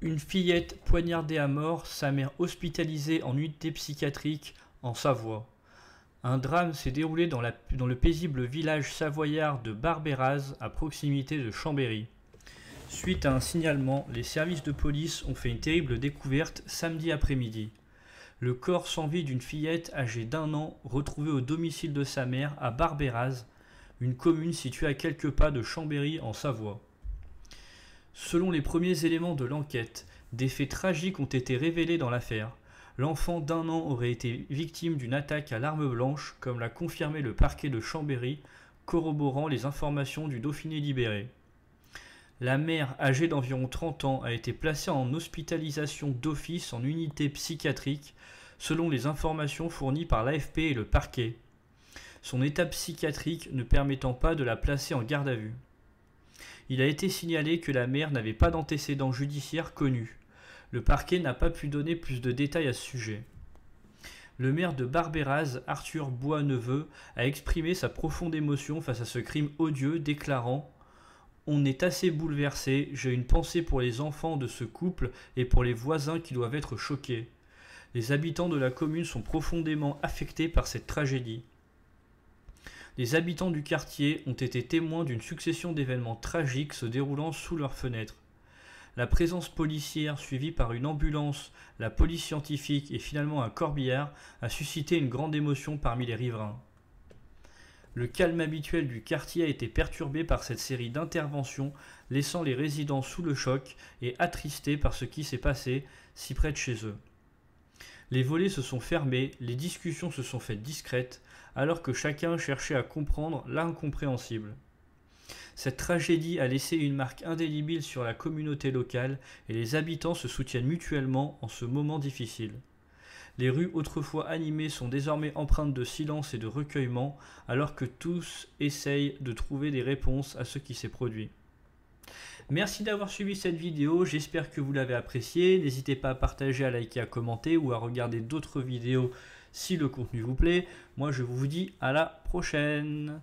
Une fillette poignardée à mort, sa mère hospitalisée en unité psychiatrique en Savoie. Un drame s'est déroulé dans le paisible village savoyard de Barbéraz, à proximité de Chambéry. Suite à un signalement, les services de police ont fait une terrible découverte samedi après-midi. Le corps sans vie d'une fillette âgée d'1 an retrouvée au domicile de sa mère à Barbéraz, une commune située à quelques pas de Chambéry en Savoie. Selon les premiers éléments de l'enquête, des faits tragiques ont été révélés dans l'affaire. L'enfant d'1 an aurait été victime d'une attaque à l'arme blanche, comme l'a confirmé le parquet de Chambéry, corroborant les informations du Dauphiné libéré. La mère, âgée d'environ 30 ans, a été placée en hospitalisation d'office en unité psychiatrique, selon les informations fournies par l'AFP et le parquet, son état psychiatrique ne permettant pas de la placer en garde à vue. Il a été signalé que la mère n'avait pas d'antécédents judiciaires connus. Le parquet n'a pas pu donner plus de détails à ce sujet. Le maire de Barbéraz, Arthur Bois-Neveu, a exprimé sa profonde émotion face à ce crime odieux, déclarant « On est assez bouleversé, j'ai une pensée pour les enfants de ce couple et pour les voisins qui doivent être choqués. Les habitants de la commune sont profondément affectés par cette tragédie. » Les habitants du quartier ont été témoins d'une succession d'événements tragiques se déroulant sous leurs fenêtres. La présence policière, suivie par une ambulance, la police scientifique et finalement un corbillard, a suscité une grande émotion parmi les riverains. Le calme habituel du quartier a été perturbé par cette série d'interventions, laissant les résidents sous le choc et attristés par ce qui s'est passé si près de chez eux. Les volets se sont fermés, les discussions se sont faites discrètes, alors que chacun cherchait à comprendre l'incompréhensible. Cette tragédie a laissé une marque indélébile sur la communauté locale et les habitants se soutiennent mutuellement en ce moment difficile. Les rues autrefois animées sont désormais empreintes de silence et de recueillement, alors que tous essayent de trouver des réponses à ce qui s'est produit. Merci d'avoir suivi cette vidéo, j'espère que vous l'avez appréciée. N'hésitez pas à partager, à liker, à commenter ou à regarder d'autres vidéos si le contenu vous plaît. Moi je vous dis à la prochaine.